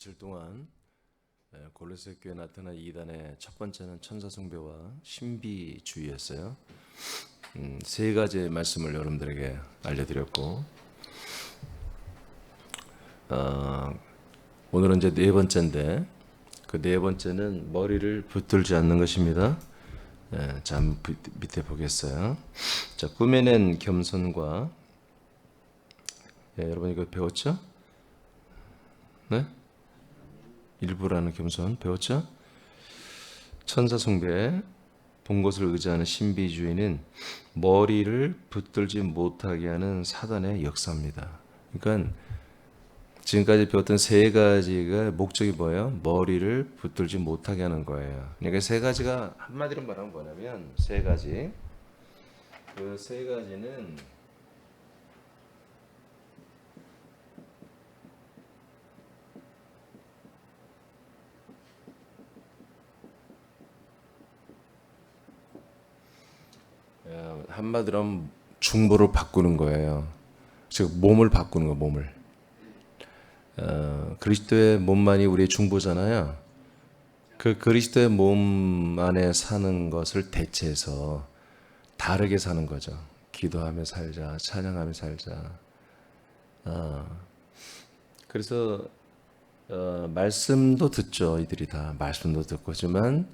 며칠 동안 골로새 교회에 나타난 이단의 첫 번째는 천사숭배와 신비주의였어요. 세 가지의 말씀을 여러분들에게 알려드렸고, 오늘은 이제 네 번째인데, 그 네 번째는 머리를 붙들지 않는 것입니다. 자, 밑에 보겠어요. 자, 꾸며낸 겸손과, 여러분 이거 배웠죠? 네? 일부라는 겸손 배웠죠? 천사 숭배, 본 것을 의지하는 신비주의는 머리를 붙들지 못하게 하는 사단의 역사입니다. 그러니까 지금까지 배웠던 세 가지가 목적이 뭐예요? 머리를 붙들지 못하게 하는 거예요. 그러니까 세 가지가 한마디로 말하면 뭐냐면 세 가지. 그 세 가지는 한마디로 하면 중보를 바꾸는 거예요. 즉 몸을 바꾸는 거, 몸을. 그리스도의 몸만이 우리의 중보잖아요. 그 그리스도의 몸 안에 사는 것을 대체해서 다르게 사는 거죠. 기도하며 살자, 찬양하며 살자. 그래서 말씀도 듣죠. 이들이 다 말씀도 듣고 하지만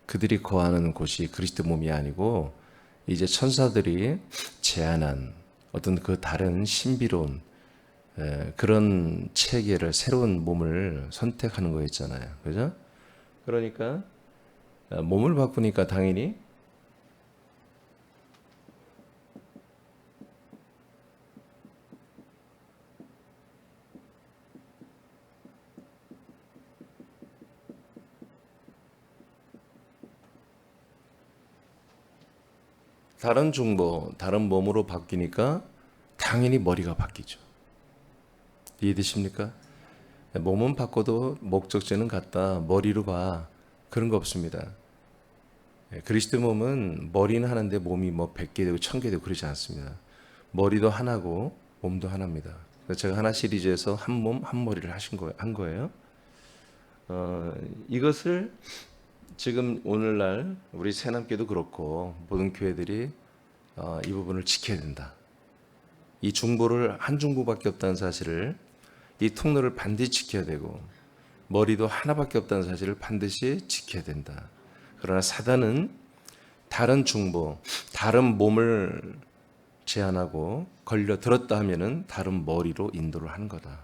그들이 거하는 곳이 그리스도 몸이 아니고 이제 천사들이 제안한 어떤 그 다른 신비로운 그런 체계를 새로운 몸을 선택하는 거였잖아요. 그죠? 그러니까 몸을 바꾸니까 당연히 다른 중보, 다른 몸으로 바뀌니까 당연히 머리가 바뀌죠. 이해되십니까? 몸은 바꿔도 목적지는 같다. 머리로 봐. 그런 거 없습니다. 그리스도 몸은 머리는 하나인데 몸이 뭐 100개 되고 1000개 되고 그러지 않습니다. 머리도 하나고 몸도 하나입니다. 그래서 제가 하나 시리즈에서 한 몸, 한 머리를 한 거예요. 이것을 지금 오늘날 우리 새남교도 그렇고 모든 교회들이 이 부분을 지켜야 된다. 이 중보를 한 중보밖에 없다는 사실을, 이 통로를 반드시 지켜야 되고 머리도 하나밖에 없다는 사실을 반드시 지켜야 된다. 그러나 사단은 다른 중보, 다른 몸을 제안하고 걸려 들었다 하면은 다른 머리로 인도를 하는 거다.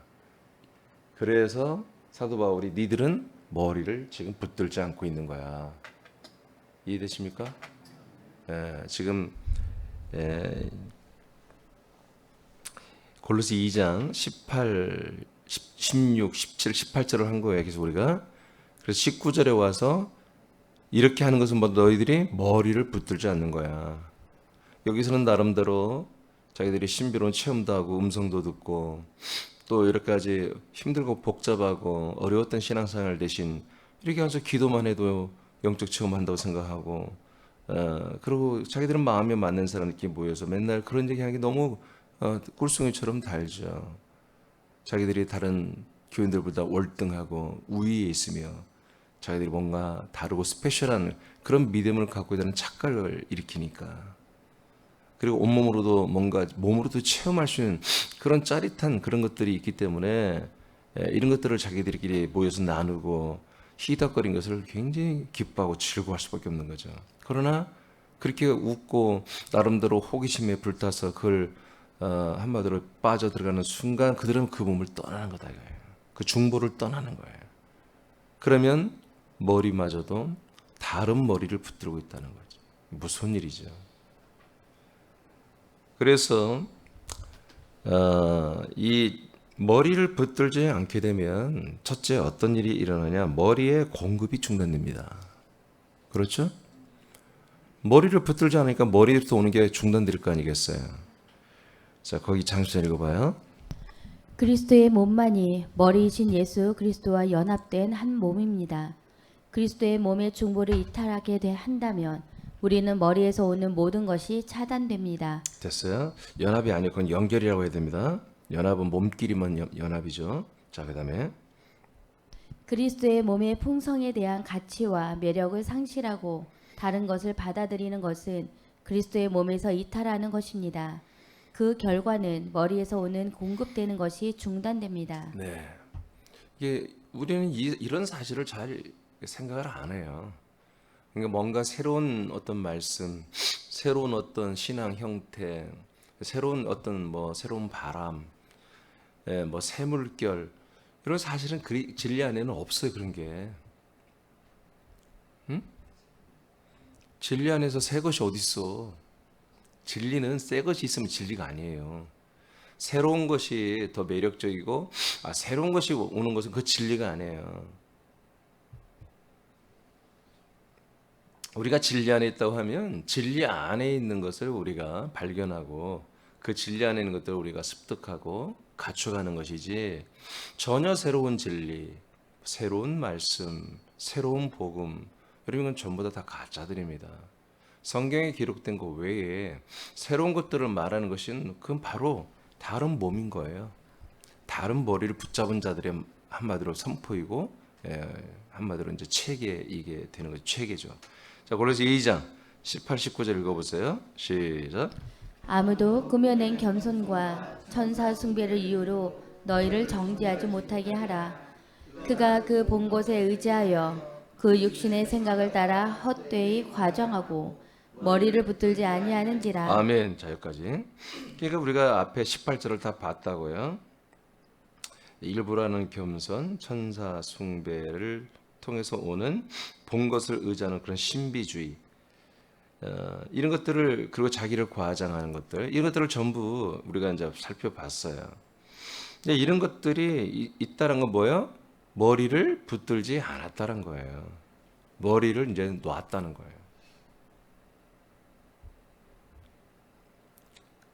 그래서 사도 바울이 니들은 머리를 지금 붙들지 않고 있는 거야. 이해되십니까? 지금 골로새 2장 18, 16, 17, 18절을 한 거예요. 그래서 우리가 그래서 19절에 와서 이렇게 하는 것은 뭐 너희들이 머리를 붙들지 않는 거야. 여기서는 나름대로 자기들이 신비로운 체험도 하고 음성도 듣고 또 이렇게까지 힘들고 복잡하고 어려웠던 신앙생활 대신 이렇게 와서 기도만 해도 영적 체험한다고 생각하고 그리고 자기들은 마음에 맞는 사람들끼리 모여서 맨날 그런 얘기하는 게 너무 꿀송이처럼 달죠. 자기들이 다른 교인들보다 월등하고 우위에 있으며 자기들이 뭔가 다르고 스페셜한 그런 믿음을 갖고 있다는 착각을 일으키니까, 그리고 온몸으로도 뭔가 몸으로도 체험할 수 있는 그런 짜릿한 그런 것들이 있기 때문에 이런 것들을 자기들끼리 모여서 나누고 희덕거린 것을 굉장히 기뻐하고 즐거워할 수밖에 없는 거죠. 그러나 그렇게 웃고 나름대로 호기심에 불타서 그걸 한마디로 빠져 들어가는 순간 그들은 그 몸을 떠나는 거다 이거예요. 그 중보를 떠나는 거예요. 그러면 머리마저도 다른 머리를 붙들고 있다는 거죠. 무서운 일이죠. 그래서 이 머리를 붙들지 않게 되면 첫째 어떤 일이 일어나냐? 머리의 공급이 중단됩니다. 그렇죠? 머리를 붙들지 않으니까 머리부터 오는 게 중단될 거 아니겠어요? 자, 거기 잠시만 읽어봐요. 그리스도의 몸만이 머리이신 예수 그리스도와 연합된 한 몸입니다. 그리스도의 몸의 중보를 이탈하게 한다면 우리는 머리에서 오는 모든 것이 차단됩니다. 됐어요? 연합이 아니고 그건 연결이라고 해야 됩니다. 연합은 몸끼리만 연합이죠. 자, 그다음에 그리스도의 몸의 풍성에 대한 가치와 매력을 상실하고 다른 것을 받아들이는 것은 그리스도의 몸에서 이탈하는 것입니다. 그 결과는 머리에서 오는 공급되는 것이 중단됩니다. 네. 이게 우리는 이런 사실을 잘 생각을 안 해요. 그러니까 뭔가 새로운 어떤 말씀, 새로운 어떤 신앙 형태, 새로운 어떤 새로운 바람, 뭐 새물결 이런 사실은 진리 안에는 없어요. 그런 게. 응? 진리 안에서 새 것이 어디 있어? 진리는 새 것이 있으면 진리가 아니에요. 새로운 것이 더 매력적이고 새로운 것이 오는 것은 그 진리가 아니에요. 우리가 진리 안에 있다고 하면 진리 안에 있는 것을 우리가 발견하고 그 진리 안에 있는 것들을 우리가 습득하고 갖춰가는 것이지 전혀 새로운 진리, 새로운 말씀, 새로운 복음 여러분 이건 전부 다 가짜들입니다. 성경에 기록된 것 외에 새로운 것들을 말하는 것은 그건 바로 다른 몸인 거예요. 다른 머리를 붙잡은 자들의 한마디로 선포이고 한마디로 이제 체계 이게 되는 거죠. 체계죠. 자, 골로새 2장 18, 19절 읽어보세요. 시작. 아무도 꾸며낸 겸손과 천사 숭배를 이유로 너희를 정죄하지 못하게 하라. 그가 그 본 곳에 의지하여 그 육신의 생각을 따라 헛되이 과정하고 머리를 붙들지 아니하는지라. 아멘. 자, 여기까지. 그러니까 우리가 앞에 18절을 다 봤다고요. 일부라는 겸손, 천사 숭배를 통해서 오는 본 것을 의지하는 그런 신비주의, 이런 것들을 그리고 자기를 과장하는 것들, 이런 것들을 전부 우리가 이제 살펴봤어요. 근데 이런 것들이 있다는 건 뭐예요? 머리를 붙들지 않았다는 거예요. 머리를 이제 놨다는 거예요.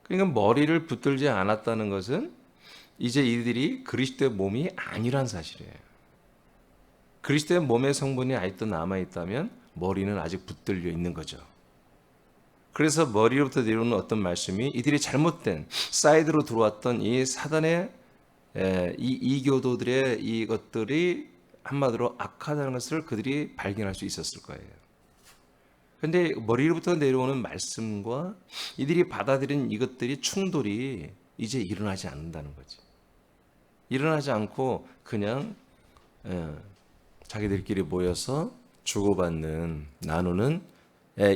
그러니까 머리를 붙들지 않았다는 것은 이제 이들이 그리스도의 몸이 아니란 사실이에요. 그리스도의 몸의 성분이 아직도 남아있다면 머리는 아직 붙들려 있는 거죠. 그래서 머리로부터 내려오는 어떤 말씀이 이들이 잘못된 사이드로 들어왔던 이 사단의 이 이교도들의 이것들이 한마디로 악하다는 것을 그들이 발견할 수 있었을 거예요. 그런데 머리로부터 내려오는 말씀과 이들이 받아들인 이것들이 충돌이 이제 일어나지 않는다는 거지. 일어나지 않고 그냥 자기들끼리 모여서 주고받는 나누는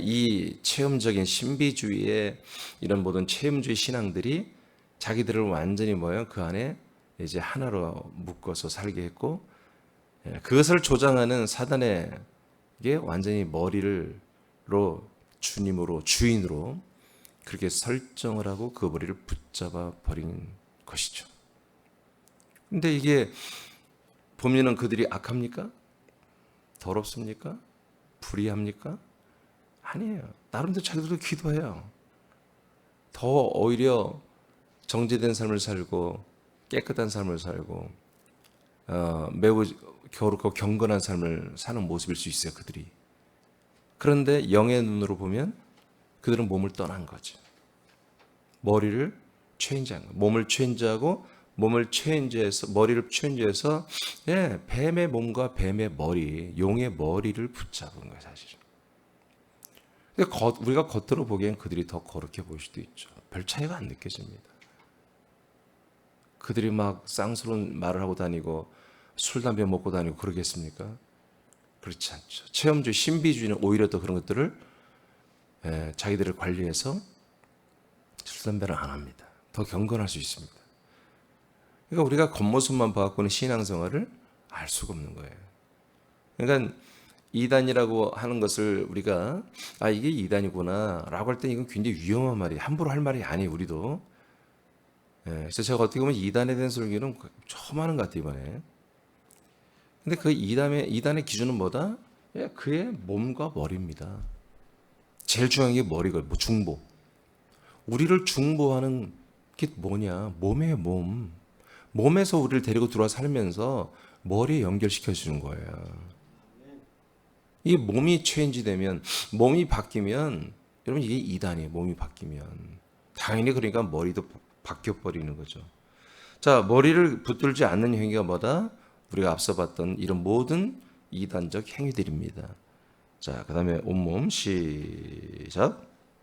이 체험적인 신비주의의 이런 모든 체험주의 신앙들이 자기들을 완전히 그 안에 이제 하나로 묶어서 살게 했고 그것을 조장하는 사단에게 완전히 머리를 주님으로 주인으로 그렇게 설정을 하고 그 머리를 붙잡아 버린 것이죠. 근데 이게 보면은 그들이 악합니까? 더럽습니까? 불의합니까? 아니에요. 나름대로 자기들도 기도해요. 더 오히려 정제된 삶을 살고 깨끗한 삶을 살고 매우 거룩하고 경건한 삶을 사는 모습일 수 있어요. 그들이. 그런데 영의 눈으로 보면 그들은 몸을 떠난 거죠. 머리를 체인지한 거예요. 몸을 체인지하고 머리를 체인지해서 뱀의 몸과 뱀의 머리, 용의 머리를 붙잡은 거예요, 사실은. 근데 우리가 겉으로 보기엔 그들이 더 거룩해 보일 수도 있죠. 별 차이가 안 느껴집니다. 그들이 막 쌍스러운 말을 하고 다니고 술, 담배 먹고 다니고 그러겠습니까? 그렇지 않죠. 체험주의, 신비주의는 오히려 더 그런 것들을 자기들을 관리해서 술, 담배를 안 합니다. 더 경건할 수 있습니다. 그러니까 우리가 겉모습만 봐갖고는 신앙생활을 알 수가 없는 거예요. 그러니까 이단이라고 하는 것을 우리가 이게 이단이구나 라고 할 때 이건 굉장히 위험한 말이에요. 함부로 할 말이 아니에요. 우리도. 그래서 제가 어떻게 보면 이단에 대한 설교는 처음 하는 것 같아요. 이번에. 근데 그 이단의 기준은 뭐다? 그의 몸과 머리입니다. 제일 중요한 게 머리가 중보. 우리를 중보하는 게 뭐냐? 몸의 몸. 몸에서 우리를 데리고 들어와 살면서 머리에 연결시켜 주는 거예요. 이 몸이 체인지되면, 몸이 바뀌면, 여러분 이게 이단이에요. 몸이 바뀌면. 당연히 그러니까 머리도 바뀌어 버리는 거죠. 자, 머리를 붙들지 않는 행위가 뭐다? 우리가 앞서 봤던 이런 모든 이단적 행위들입니다. 자, 그다음에 온몸 시작.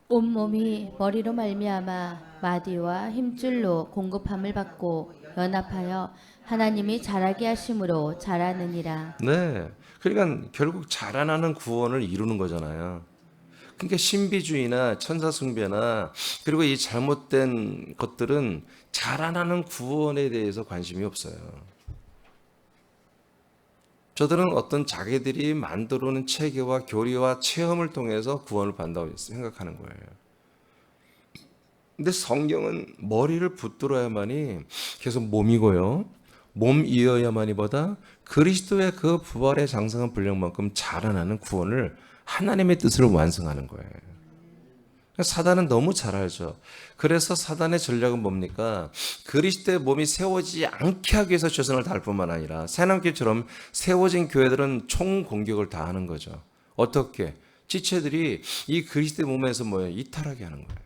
온몸이 머리로 말미암아 마디와 힘줄로 공급함을 받고 연합하여 하나님이 자라게 하심으로 자라느니라. 네. 그러니까 결국 자라나는 구원을 이루는 거잖아요. 그러니까 신비주의나 천사숭배나 그리고 이 잘못된 것들은 자라나는 구원에 대해서 관심이 없어요. 저들은 어떤 자기들이 만들어놓은 체계와 교리와 체험을 통해서 구원을 받는다고 생각하는 거예요. 근데 성경은 머리를 붙들어야만이 계속 몸이고요. 몸이어야만이 보다 그리스도의 그 부활의 장성한 분량만큼 자라나는 구원을 하나님의 뜻으로 완성하는 거예요. 사단은 너무 잘 알죠. 그래서 사단의 전략은 뭡니까? 그리스도의 몸이 세워지지 않게 하기 위해서 최선을 다할 뿐만 아니라 새남교처럼 세워진 교회들은 총공격을 다 하는 거죠. 어떻게? 지체들이 이 그리스도의 몸에서 이탈하게 하는 거예요.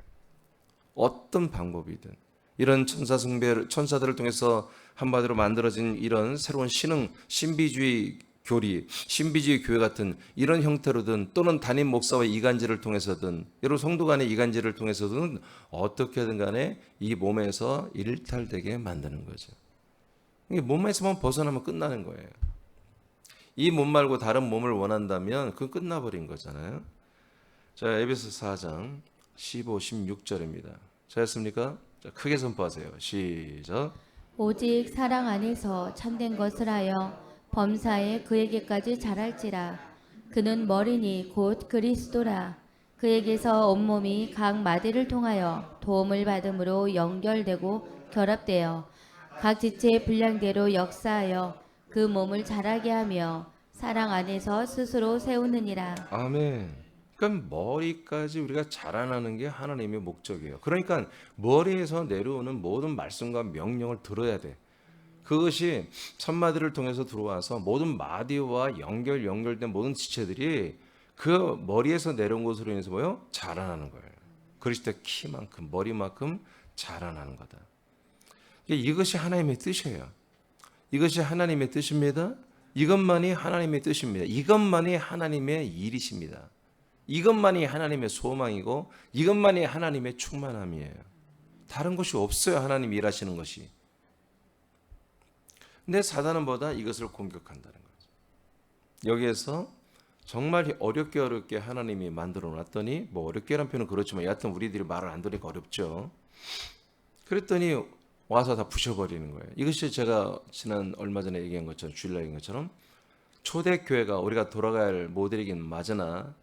어떤 방법이든. 이런 천사들을 통해서 한마디로 만들어진 이런 새로운 신흥, 신비주의 교리, 신비주의 교회 같은 이런 형태로든 또는 담임 목사와 이간질을 통해서든 여러 성도 간의 이간질을 통해서든 어떻게든 간에 이 몸에서 일탈되게 만드는 거죠. 이게 몸에서만 벗어나면 끝나는 거예요. 이 몸 말고 다른 몸을 원한다면 그건 끝나버린 거잖아요. 자, 에베소 4장 15, 16절입니다. 잘했습니까? 자, 크게 선포하세요. 시작. 오직 사랑 안에서 참된 것을 하여 범사에 그에게까지 자랄지라. 그는 머리니 곧 그리스도라. 그에게서 온몸이 각 마디를 통하여 도움을 받음으로 연결되고 결합되어 각 지체의 분량대로 역사하여 그 몸을 자라게 하며 사랑 안에서 스스로 세우느니라. 아멘. 그러니까 머리까지 우리가 자라나는 게 하나님의 목적이에요. 그러니까 머리에서 내려오는 모든 말씀과 명령을 들어야 돼. 그것이 천마디를 통해서 들어와서 모든 마디와 연결된 모든 지체들이 그 머리에서 내려온 것으로 인해서 자라나는 거예요. 그리스도의 키만큼 머리만큼 자라나는 거다. 이것이 하나님의 뜻이에요. 이것이 하나님의 뜻입니다. 이것만이 하나님의 뜻입니다. 이것만이 하나님의 일이십니다. 이것만이 하나님의 소망이고 이것만이 하나님의 충만함이에요. 다른 것이 없어요. 하나님 일하시는 것이. 근데 사단은 보다 이것을 공격한다는 거죠. 여기에서 정말 어렵게 하나님이 만들어 놨더니 어렵게란 표현은 그렇지만 여하튼 우리들이 말을 안 들으니까 어렵죠. 그랬더니 와서 다 부셔버리는 거예요. 이것이 제가 얼마 전에 얘기한 것처럼 주일날 얘기한 것처럼 초대교회가 우리가 돌아갈 모델이긴 맞으나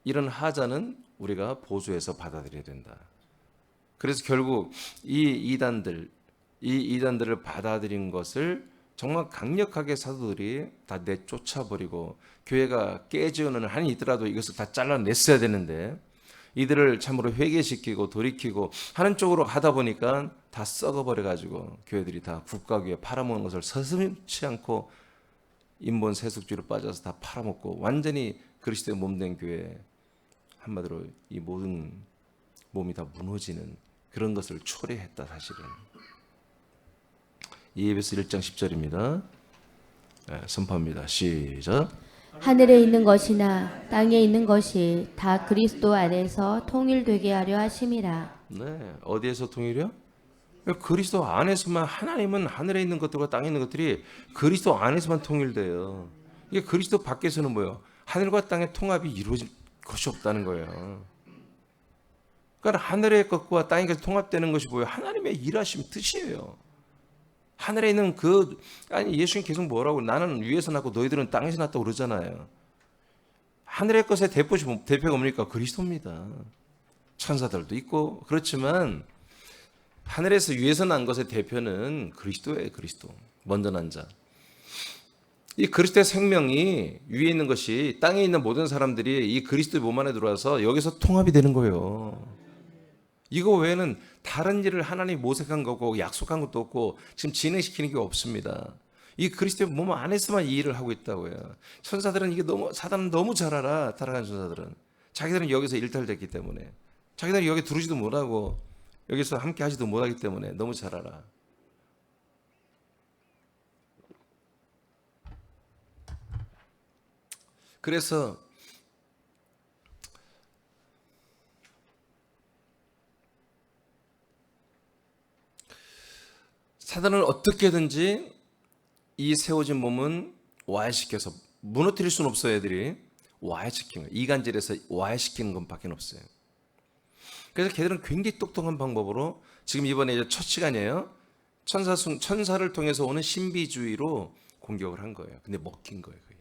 이런 하자는 우리가 보수해서 받아들여야 된다. 그래서 결국 이 이단들을 받아들인 것을 정말 강력하게 사도들이 다 내쫓아버리고 교회가 깨지는 한이 있더라도 이것을 다 잘라냈어야 되는데 이들을 참으로 회개시키고 돌이키고 하는 쪽으로 하다 보니까 다 썩어버려가지고 교회들이 다 국가교회 팔아먹는 것을 서슴지 않고 인본 세속주의로 빠져서 다 팔아먹고 완전히 그리스도의 몸된 교회 한마디로 이 모든 몸이 다 무너지는 그런 것을 초래했다 사실은. 에베소 1장 10절입니다. 선포합니다. 시작. 하늘에 있는 것이나 땅에 있는 것이 다 그리스도 안에서 통일되게 하려 하심이라. 네, 어디에서 통일이요? 그리스도 안에서만. 하나님은 하늘에 있는 것들과 땅에 있는 것들이 그리스도 안에서만 통일돼요. 이게 그리스도 밖에서는 하늘과 땅의 통합이 이루어질 것이 없다는 거예요. 그러니까 하늘의 것과 땅의 것이 통합되는 것이 하나님의 일하심 뜻이에요. 하늘에 있는 예수님 계속 뭐라고 나는 위에서 났고 너희들은 땅에서 났다고 그러잖아요. 하늘의 것의 대표가 뭡니까? 그리스도입니다. 천사들도 있고 그렇지만 하늘에서 위에서 난 것의 대표는 그리스도예요. 그리스도. 먼저 난 자. 이 그리스도의 생명이 위에 있는 것이 땅에 있는 모든 사람들이 이 그리스도의 몸 안에 들어와서 여기서 통합이 되는 거예요. 이거 외에는 다른 일을 하나님이 모색한 거고 약속한 것도 없고 지금 진행시키는 게 없습니다. 이 그리스도의 몸 안에서만 이 일을 하고 있다고요. 천사들은 사단은 너무 잘 알아. 타락한 천사들은. 자기들은 여기서 일탈됐기 때문에. 자기들은 여기 들어오지도 못하고 여기서 함께 하지도 못하기 때문에 너무 잘 알아. 그래서 사단은 어떻게든지 이 세워진 몸은 와해시켜서 무너뜨릴 수는 없어요. 애들이 와해시키는 거예요. 이간질에서 와해시키는 것밖에 없어요. 그래서 걔들은 굉장히 똑똑한 방법으로 지금 이번에 이제 첫 시간이에요. 천사를 통해서 오는 신비주의로 공격을 한 거예요. 근데 먹힌 거예요. 그게.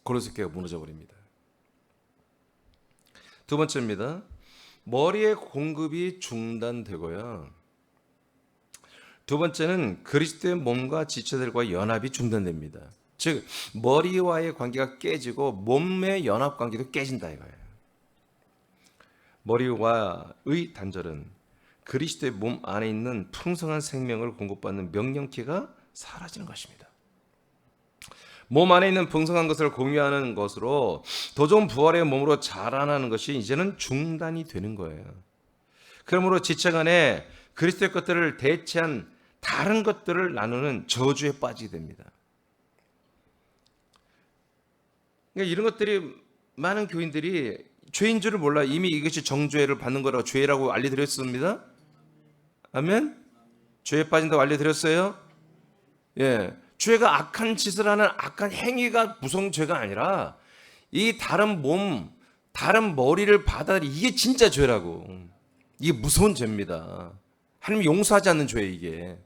그래서 걔가 무너져 버립니다. 두 번째입니다. 머리의 공급이 중단되고요. 두 번째는 그리스도의 몸과 지체들과 연합이 중단됩니다. 즉 머리와의 관계가 깨지고 몸의 연합 관계도 깨진다 이거예요. 머리와의 단절은 그리스도의 몸 안에 있는 풍성한 생명을 공급받는 명령키가 사라지는 것입니다. 몸 안에 있는 풍성한 것을 공유하는 것으로 더 좋은 부활의 몸으로 자라나는 것이 이제는 중단이 되는 거예요. 그러므로 지체 간에 그리스도의 것들을 대체한 다른 것들을 나누는 저주에 빠지게 됩니다. 그러니까 이런 것들이 많은 교인들이 죄인 줄을 몰라. 이미 이것이 정죄를 받는 거라고 죄라고 알려드렸습니다. 아멘? 죄에 빠진다고 알려드렸어요? 예. 죄가 악한 짓을 하는 악한 행위가 무서운 죄가 아니라 이 다른 몸, 다른 머리를 받아들이 이게 진짜 죄라고. 이게 무서운 죄입니다. 하나님이 용서하지 않는 죄 이게.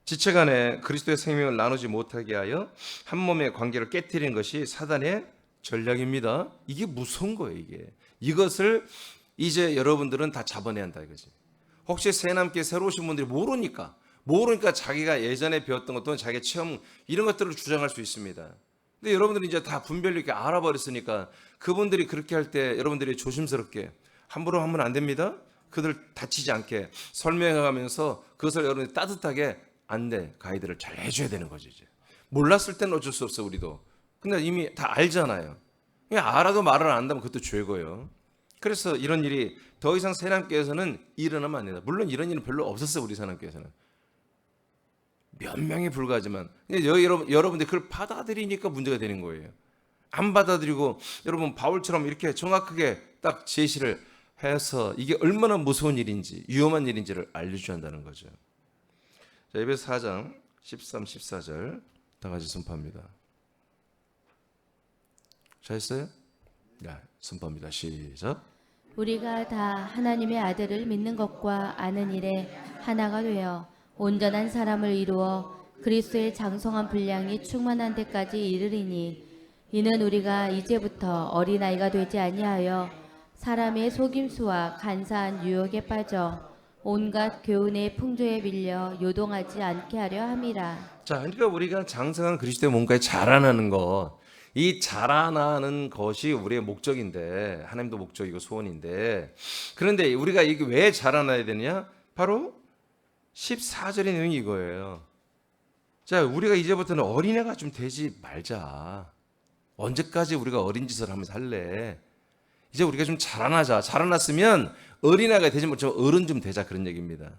지체 간에 그리스도의 생명을 나누지 못하게 하여 한 몸의 관계를 깨뜨리는 것이 사단의 전략입니다. 이게 무서운 거예요, 이게. 이것을 이제 여러분들은 다 잡아내야 한다 이거지. 혹시 새남께 새로 오신 분들이 모르니까 자기가 예전에 배웠던 것 또는 자기의 체험 이런 것들을 주장할 수 있습니다. 근데 여러분들이 이제 다 분별력 있게 알아버렸으니까 그분들이 그렇게 할 때 여러분들이 조심스럽게 함부로 하면 안 됩니다. 그들 다치지 않게 설명해가면서 그것을 여러분이 따뜻하게 안내 가이드를 잘 해줘야 되는 거죠. 이제 몰랐을 때는 어쩔 수 없어 우리도. 근데 이미 다 알잖아요. 그냥 알아도 말을 안 한다면 그것도 죄고요. 그래서 이런 일이 더 이상 새남교에서는 일어나면 안 된다. 물론 이런 일은 별로 없었어요. 우리 새남교에서는 몇 명에 불과하지만 여러분들이 그걸 받아들이니까 문제가 되는 거예요. 안 받아들이고 여러분 바울처럼 이렇게 정확하게 딱 제시를 해서 이게 얼마나 무서운 일인지 위험한 일인지를 알려줘야 한다는 거죠. 자, 에베소 4장 13, 14절 다 같이 선포합니다. 잘했어요? 네, 선포합니다. 시작. 우리가 다 하나님의 아들을 믿는 것과 아는 일에 하나가 되어 온전한 사람을 이루어 그리스도의 장성한 분량이 충만한 데까지 이르리니 이는 우리가 이제부터 어린아이가 되지 아니하여 사람의 속임수와 간사한 유혹에 빠져 온갖 교훈의 풍조에 밀려 요동하지 않게 하려 함이라. 자, 그러니까 우리가 장성한 그리스도의 몸까지 자라나는 것, 이 자라나는 것이 우리의 목적인데 하나님도 목적이고 소원인데 그런데 우리가 이게 왜 자라나야 되느냐? 바로 14절의 내용이 이거예요. 자, 우리가 이제부터는 어린애가 좀 되지 말자. 언제까지 우리가 어린 짓을 하면서 할래? 이제 우리가 좀 자라나자. 자라났으면 어린아이가 되지 못하면 어른 좀 되자 그런 얘기입니다.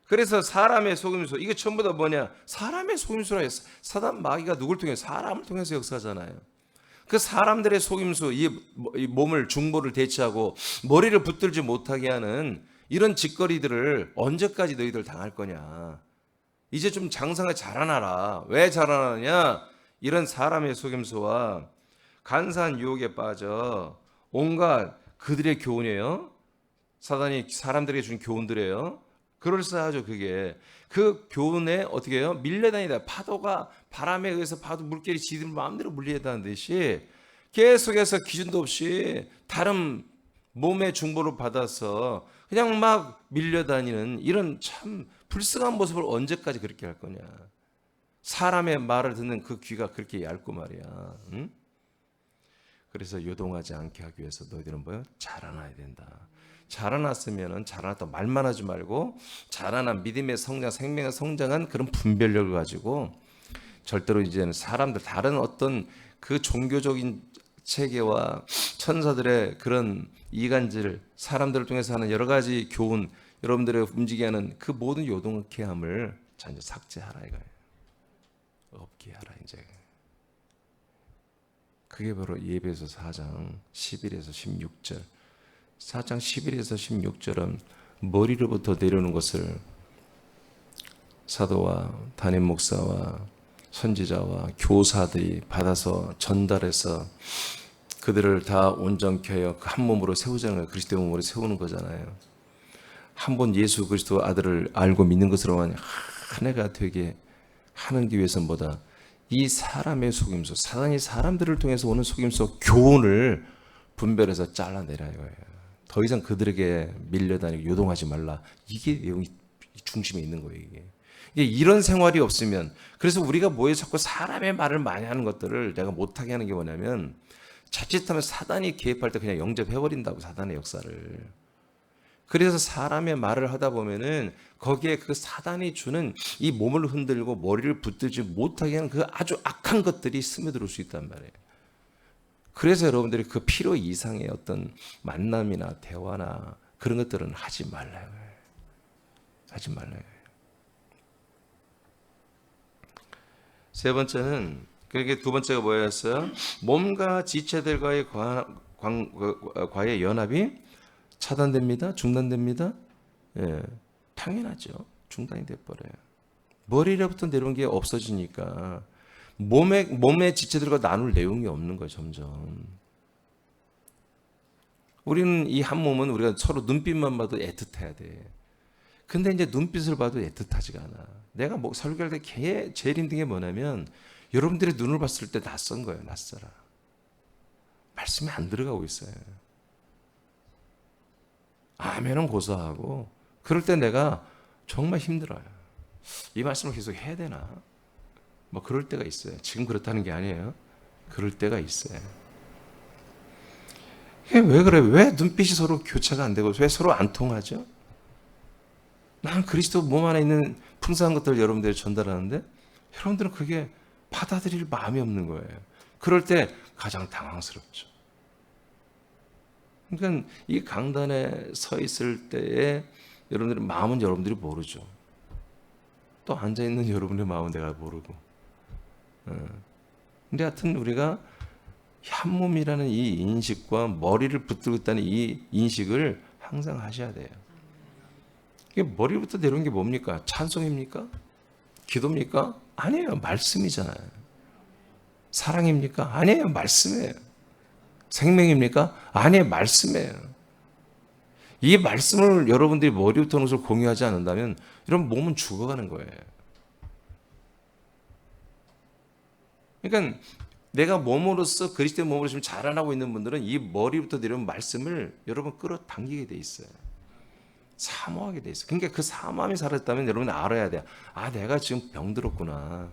그래서 사람의 속임수, 이게 전부 다 뭐냐? 사람의 속임수라 했어. 사단 마귀가 누굴 통해서? 사람을 통해서 역사하잖아요. 그 사람들의 속임수, 이 몸을 중보를 대체하고 머리를 붙들지 못하게 하는 이런 짓거리들을 언제까지 너희들 당할 거냐? 이제 좀 장성하게 자라나라. 왜 자라나냐? 이런 사람의 속임수와 간사한 유혹에 빠져 온갖 그들의 교훈이에요. 사단이 사람들에게 준 교훈들이에요. 그럴싸하죠. 그게 그 교훈에 어떻게 해요? 밀려다니다. 파도가 바람에 의해서 파도 물결이 지들 마음대로 물려다는 듯이 계속해서 기준도 없이 다른 몸의 중보를 받아서 그냥 막 밀려다니는 이런 참 불쌍한 모습을 언제까지 그렇게 할 거냐. 사람의 말을 듣는 그 귀가 그렇게 얇고 말이야. 응? 그래서 요동하지 않게 하기 위해서 너희들은 뭐야? 자라나야 된다. 자라났으면은 자라났다 말만 하지 말고 자라난 믿음의 성장, 생명의 성장한 그런 분별력을 가지고 절대로 이제는 사람들 다른 어떤 그 종교적인 체계와 천사들의 그런 이간질, 사람들을 통해서 하는 여러 가지 교훈, 여러분들의 움직이게 하는 그 모든 요동케 함을 자, 이제 삭제하라 이거예요. 없게 하라 이제. 그게 바로 예배서 4장 11에서 16절. 4장 11에서 16절은 머리로부터 내려오는 것을 사도와 담임 목사와 선지자와 교사들이 받아서 전달해서 그들을 다 온전케 하여 한 몸으로 세우자는 거예요. 그리스도의 몸으로 세우는 거잖아요. 한 번 예수 그리스도 아들을 알고 믿는 것으로만 한 해가 되게 하는 게 위해서 뭐다? 이 사람의 속임수, 사단이 사람들을 통해서 오는 속임수, 교훈을 분별해서 잘라내라 이거예요. 더 이상 그들에게 밀려다니고 요동하지 말라. 이게 내용이 중심에 있는 거예요. 이게 이런 생활이 없으면, 그래서 우리가 모여서 자꾸 사람의 말을 많이 하는 것들을 내가 못하게 하는 게 뭐냐면, 자칫하면 사단이 개입할 때 그냥 영접해버린다고, 사단의 역사를. 그래서 사람의 말을 하다 보면은 거기에 그 사단이 주는 이 몸을 흔들고 머리를 붙들지 못하게 하는 그 아주 악한 것들이 스며들 수 있단 말이에요. 그래서 여러분들이 그 필요 이상의 어떤 만남이나 대화나 그런 것들은 하지 말라요. 하지 말라요. 세 번째는, 그게 두 번째가 뭐였어요? 몸과 지체들과의 과의 연합이 차단됩니다. 중단됩니다. 예, 당연하죠. 중단이 돼버려요. 머리로부터 내려온 게 없어지니까 몸의 지체들과 나눌 내용이 없는 거예요. 점점. 우리는 이 한 몸은 우리가 서로 눈빛만 봐도 애틋해야 돼. 근데 이제 눈빛을 봐도 애틋하지가 않아. 내가 뭐 설교할 때 제일 힘든 게 뭐냐면 여러분들의 눈을 봤을 때 낯선 거예요. 낯설어. 말씀이 안 들어가고 있어요. 아멘은 고사하고 그럴 때 내가 정말 힘들어요. 이 말씀을 계속 해야 되나? 뭐 그럴 때가 있어요. 지금 그렇다는 게 아니에요. 그럴 때가 있어요. 왜 그래? 왜 눈빛이 서로 교차가 안 되고 왜 서로 안 통하죠? 나는 그리스도 몸 안에 있는 풍성한 것들을 여러분들이 전달하는데 여러분들은 그게 받아들일 마음이 없는 거예요. 그럴 때 가장 당황스럽죠. 그러니까 이 강단에 서 있을 때에 여러분들의 마음은 여러분들이 모르죠. 또 앉아있는 여러분의 마음은 내가 모르고. 근데 하여튼 우리가 한 몸이라는 이 인식과 머리를 붙들고 있다는 이 인식을 항상 하셔야 돼요. 이게 머리부터 내려온 게 뭡니까? 찬송입니까? 기도입니까? 아니에요. 말씀이잖아요. 사랑입니까? 아니에요. 말씀이에요. 생명입니까? 아니에요. 말씀이에요. 이 말씀을 여러분들이 머리부터 오는 것을 공유하지 않는다면 이런 몸은 죽어가는 거예요. 그러니까 내가 몸으로서 그리스도의 몸으로 지금 자라나고 있는 분들은 이 머리부터 내려온 말씀을 여러분 끌어당기게 돼 있어요. 사모하게 돼 있어요. 그러니까 그 사모함이 살았다면 여러분이 알아야 돼요. 아, 내가 지금 병들었구나.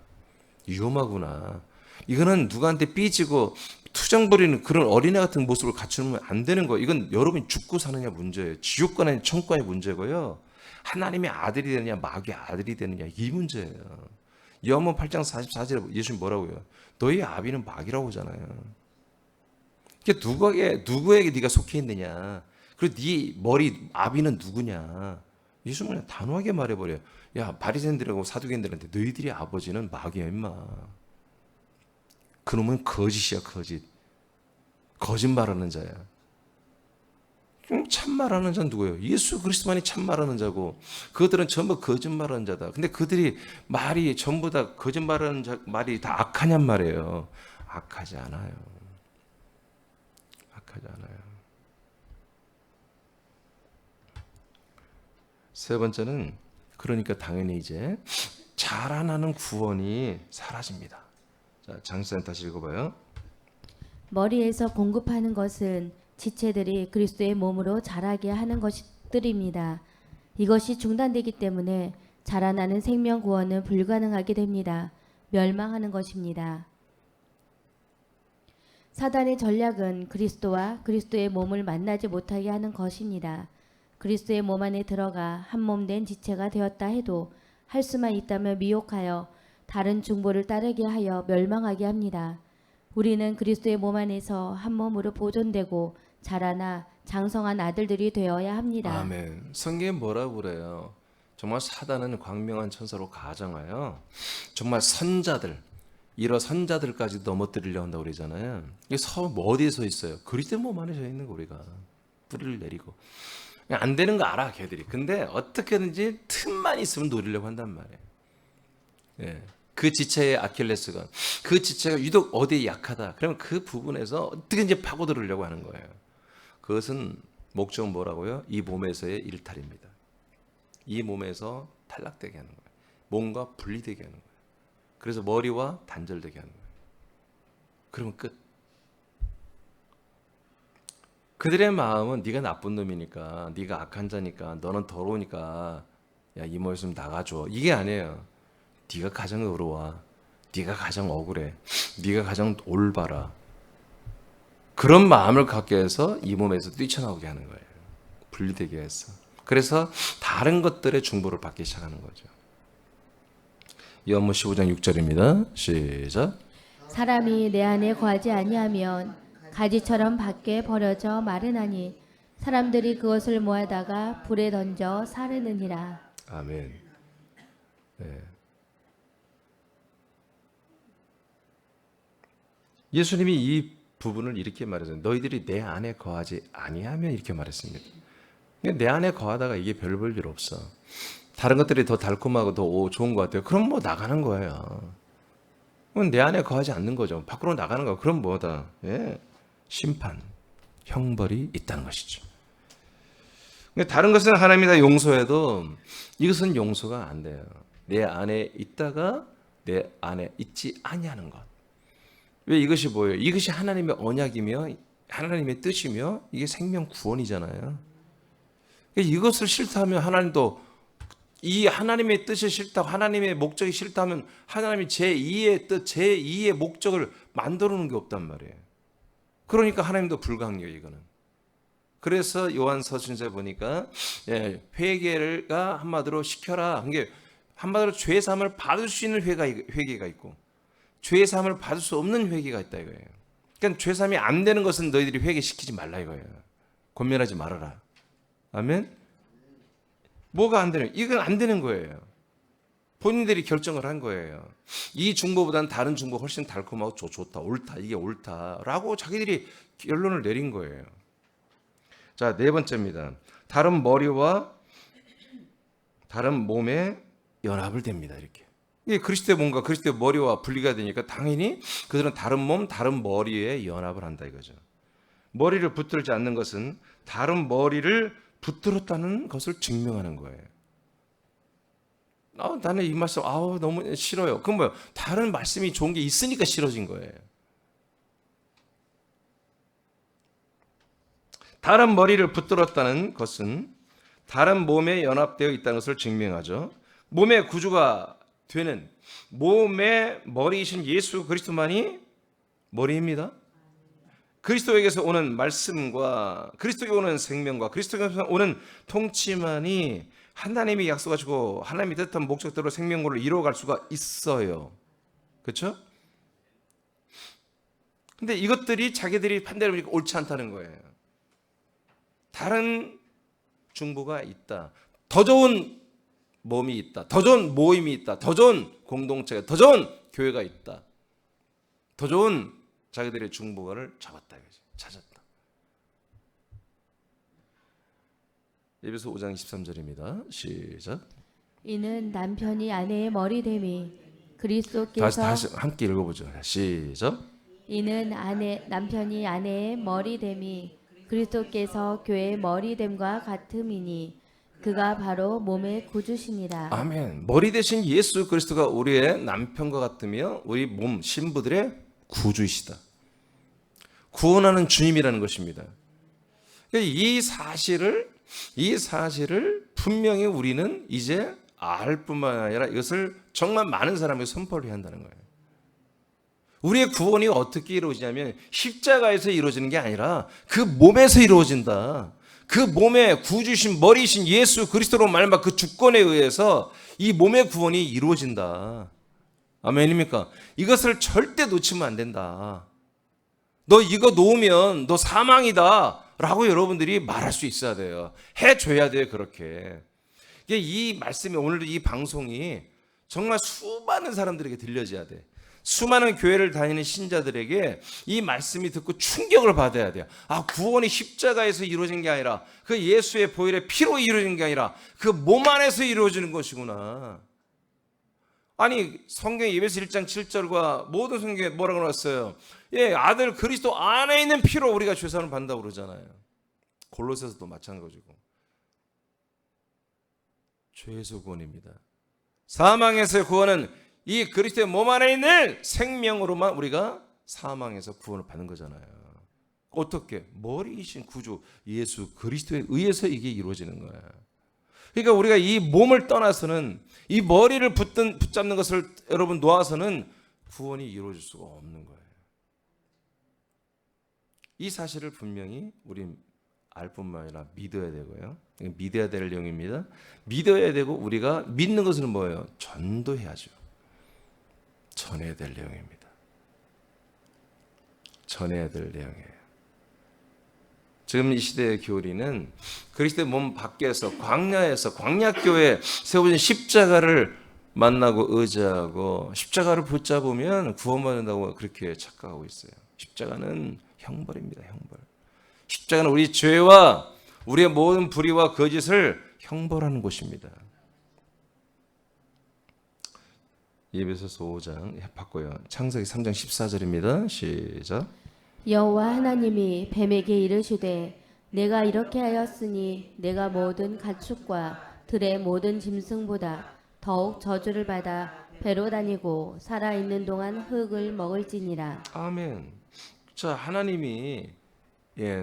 위험하구나. 이거는 누구한테 삐지고 투정 부리는 그런 어린애 같은 모습을 갖추면 안 되는 거예요. 이건 여러분이 죽고 사느냐 문제예요. 지옥 가느냐 천국 가느냐 문제고요. 하나님의 아들이 되느냐 마귀의 아들이 되느냐 이 문제예요. 요한복음 8장 44절에 예수님 뭐라고요? 너희 아비는 마귀라고 하잖아요. 그러니까 누구에게 네가 속해 있느냐? 그리고 네 머리 아비는 누구냐? 예수님은 그냥 단호하게 말해버려요. 야, 바리새인들하고 사두개인들한테 너희들이 아버지는 마귀야 임마. 그놈은 거짓이야, 거짓. 거짓말하는 자야. 참말하는 자는 누구예요? 예수 그리스도만이 참말하는 자고 그들은 전부 거짓말하는 자다. 근데 그들이 말이 전부 다 거짓말하는 자 말이 다 악하냔 말이에요. 악하지 않아요. 악하지 않아요. 세 번째는 그러니까 당연히 이제 자라나는 구원이 사라집니다. 자, 장수님 다시 읽어봐요. 머리에서 공급하는 것은 지체들이 그리스도의 몸으로 자라게 하는 것들입니다. 이것이 중단되기 때문에 자라나는 생명 구원은 불가능하게 됩니다. 멸망하는 것입니다. 사단의 전략은 그리스도와 그리스도의 몸을 만나지 못하게 하는 것입니다. 그리스도의 몸 안에 들어가 한 몸 된 지체가 되었다 해도 할 수만 있다면 미혹하여 다른 중보를 따르게 하여 멸망하게 합니다. 우리는 그리스도의 몸 안에서 한 몸으로 보존되고 자라나 장성한 아들들이 되어야 합니다. 아멘. 성경에 뭐라고 그래요? 정말 사단은 광명한 천사로 가정하여 정말 선자들, 이런 선자들까지 넘어뜨리려 한다고 그러잖아요. 이게 어디에 서 있어요? 그리스도 몸 안에 서 있는 거 우리가. 뿌리를 내리고. 안 되는 거 알아 걔들이. 근데 어떻게든지 틈만 있으면 노리려고 한단 말이에요. 예. 그 지체의 아킬레스건, 그 지체가 유독 어디에 약하다. 그러면 그 부분에서 어떻게든지 파고들으려고 하는 거예요. 그것은 목적은 뭐라고요? 이 몸에서의 일탈입니다. 이 몸에서 탈락되게 하는 거예요. 몸과 분리되게 하는 거예요. 그래서 머리와 단절되게 하는 거예요. 그러면 끝. 그들의 마음은 네가 나쁜 놈이니까, 네가 악한 자니까, 너는 더러우니까 야, 이 모에서 좀 나가줘. 이게 아니에요. 네가 가장 의로워. 네가 가장 억울해. 네가 가장 올바라. 그런 마음을 갖게 해서 이 몸에서 뛰쳐나오게 하는 거예요. 분리되게 해서. 그래서 다른 것들의 중보를 받기 시작하는 거죠. 요한복음 15장 6절입니다. 시작. 사람이 내 안에 거하지 아니하면 가지처럼 밖에 버려져 마르나니 사람들이 그것을 모아다가 불에 던져 사르느니라. 아멘. 네. 예수님이 이 부분을 이렇게 말했어요. 너희들이 내 안에 거하지 아니하면 이렇게 말했습니다. 내 안에 거하다가 이게 별 볼 일 없어. 다른 것들이 더 달콤하고 더 좋은 것 같아요. 그럼 뭐 나가는 거예요. 그건 내 안에 거하지 않는 거죠. 밖으로 나가는 거. 그럼 뭐다? 예. 심판, 형벌이 있다는 것이죠. 다른 것은 하나님이 다 용서해도 이것은 용서가 안 돼요. 내 안에 있다가 내 안에 있지 아니하는 것. 왜 이것이 뭐예요? 이것이 하나님의 언약이며 하나님의 뜻이며 이게 생명 구원이잖아요. 이것을 싫다면 하나님도 이 하나님의 뜻이 싫다고 하나님의 목적이 싫다면 하나님이 제2의 뜻, 제2의 목적을 만들어 놓은 게 없단 말이에요. 그러니까 하나님도 불가항력이에요, 이거는. 그래서 요한 서신서에 보니까 회개가 한마디로 시켜라. 이게 한마디로 죄 사함을 받을 수 있는 회개가 있고 죄 사함을 받을 수 없는 회개가 있다 이거예요. 그러니까 죄 사함이 안 되는 것은 너희들이 회개시키지 말라 이거예요. 권면하지 말아라. 아멘. 뭐가 안 되는? 이건 안 되는 거예요. 본인들이 결정을 한 거예요. 이 중보보다는 다른 중보 훨씬 달콤하고 좋다, 옳다, 이게 옳다라고 자기들이 결론을 내린 거예요. 자, 네 번째입니다. 다른 머리와 다른 몸에 연합을 됩니다. 이렇게. 이게 그리스도의 몸과 그리스도의 머리와 분리가 되니까 당연히 그들은 다른 몸, 다른 머리에 연합을 한다 이거죠. 머리를 붙들지 않는 것은 다른 머리를 붙들었다는 것을 증명하는 거예요. 나는 이 말씀 너무 싫어요. 그럼 뭐예요? 다른 말씀이 좋은 게 있으니까 싫어진 거예요. 다른 머리를 붙들었다는 것은 다른 몸에 연합되어 있다는 것을 증명하죠. 몸의 구조가 되는 몸의 머리이신 예수 그리스도만이 머리입니다. 그리스도에게서 오는 말씀과 그리스도에게 오는 생명과 그리스도에게서 오는 통치만이 하나님이 약속하시고 하나님이 뜻한 목적대로 생명고를 이루어갈 수가 있어요. 그렇죠? 근데 이것들이 자기들이 판단을 보니까 옳지 않다는 거예요. 다른 중보가 있다. 더 좋은 몸이 있다. 더 좋은 모임이 있다. 더 좋은 공동체가, 더 좋은 교회가 있다. 더 좋은 자기들의 중보가를 잡았다 이거지. 찾았다. 에베소 5장 23절입니다. 시작. 이는 남편이 아내의 머리됨이 그리스도께서 다시 함께 읽어보죠. 시작. 이는 남편이 아내의 머리됨이 그리스도께서 교회의 머리됨과 같음이니 그가 바로 몸의 구주시니라. 아멘. 머리 대신 예수 그리스도가 우리의 남편과 같으며 우리 몸 신부들의 구주이시다. 구원하는 주님이라는 것입니다. 이 사실을 분명히 우리는 이제 알 뿐만 아니라 이것을 정말 많은 사람에게 선포를 해야 한다는 거예요. 우리의 구원이 어떻게 이루어지냐면 십자가에서 이루어지는 게 아니라 그 몸에서 이루어진다. 그 몸의 구주신 머리이신 예수 그리스도로 말미암아 그 주권에 의해서 이 몸의 구원이 이루어진다. 아멘입니까? 이것을 절대 놓치면 안 된다. 너 이거 놓으면 너 사망이다 라고 여러분들이 말할 수 있어야 돼요. 해줘야 돼요. 그렇게. 이게 이 말씀이 오늘 이 방송이 정말 수많은 사람들에게 들려져야 돼. 수많은 교회를 다니는 신자들에게 이 말씀이 듣고 충격을 받아야 돼요. 아, 구원이 십자가에서 이루어진 게 아니라 그 예수의 보혈의 피로 이루어진 게 아니라 그 몸 안에서 이루어지는 것이구나. 아니, 성경 예배서 1장 7절과 모든 성경에 뭐라고 나왔어요? 예, 아들 그리스도 안에 있는 피로 우리가 죄사함을 받는다고 그러잖아요. 골로새서도 마찬가지고. 죄에서 구원입니다. 사망에서의 구원은 이 그리스도의 몸 안에 있는 생명으로만 우리가 사망에서 구원을 받는 거잖아요. 어떻게? 머리이신 구주 예수 그리스도에 의해서 이게 이루어지는 거야. 그러니까 우리가 이 몸을 떠나서는 이 머리를 붙잡는 것을 여러분 놓아서는 구원이 이루어질 수가 없는 거예요. 이 사실을 분명히 우리 알 뿐만 아니라 믿어야 되고요. 믿어야 될 내용입니다. 믿어야 되고 우리가 믿는 것은 뭐예요? 전도해야죠. 전해야 될 내용입니다. 전해야 될 내용이에요. 지금 이 시대의 교리는 그리스도의 몸 밖에서 광야에서 광야교회에 세워진 십자가를 만나고 의지하고 십자가를 붙잡으면 구원받는다고 그렇게 착각하고 있어요. 십자가는 형벌입니다. 형벌. 십자가는 우리 죄와 우리의 모든 불의와 거짓을 형벌하는 곳입니다. 예배소서 5장 바꿔요. 창세기 3장 14절입니다. 시작. 여호와 하나님이 뱀에게 이르시되 내가 이렇게 하였으니 내가 모든 가축과 들의 모든 짐승보다 더욱 저주를 받아 배로 다니고 살아있는 동안 흙을 먹을지니라. 아멘. 자, 하나님이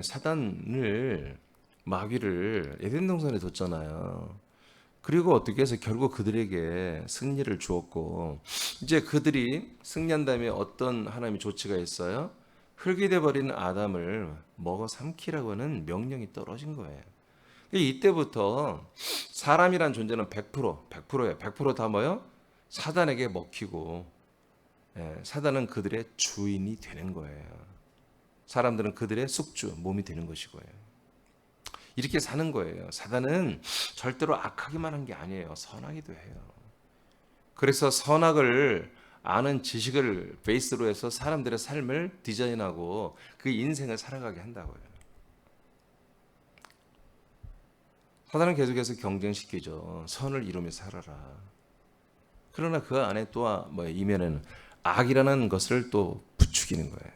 사단을 마귀를 에덴 동산에 뒀잖아요. 그리고 어떻게 해서 결국 그들에게 승리를 주었고 이제 그들이 승리한 다음에 어떤 하나님의 조치가 있어요? 흙이 돼버린 아담을 먹어 삼키라고 하는 명령이 떨어진 거예요. 이때부터 사람이란 존재는 100%예요. 100% 다 뭐요? 사단에게 먹히고 사단은 그들의 주인이 되는 거예요. 사람들은 그들의 숙주, 몸이 되는 것이고요. 이렇게 사는 거예요. 사단은 절대로 악하기만 한 게 아니에요. 선하기도 해요. 그래서 선악을 아는 지식을 베이스로 해서 사람들의 삶을 디자인하고 그 인생을 살아가게 한다고요. 사단은 계속해서 경쟁시키죠. 선을 이루며 살아라. 그러나 그 안에 또 이면에는 악이라는 것을 또 부추기는 거예요.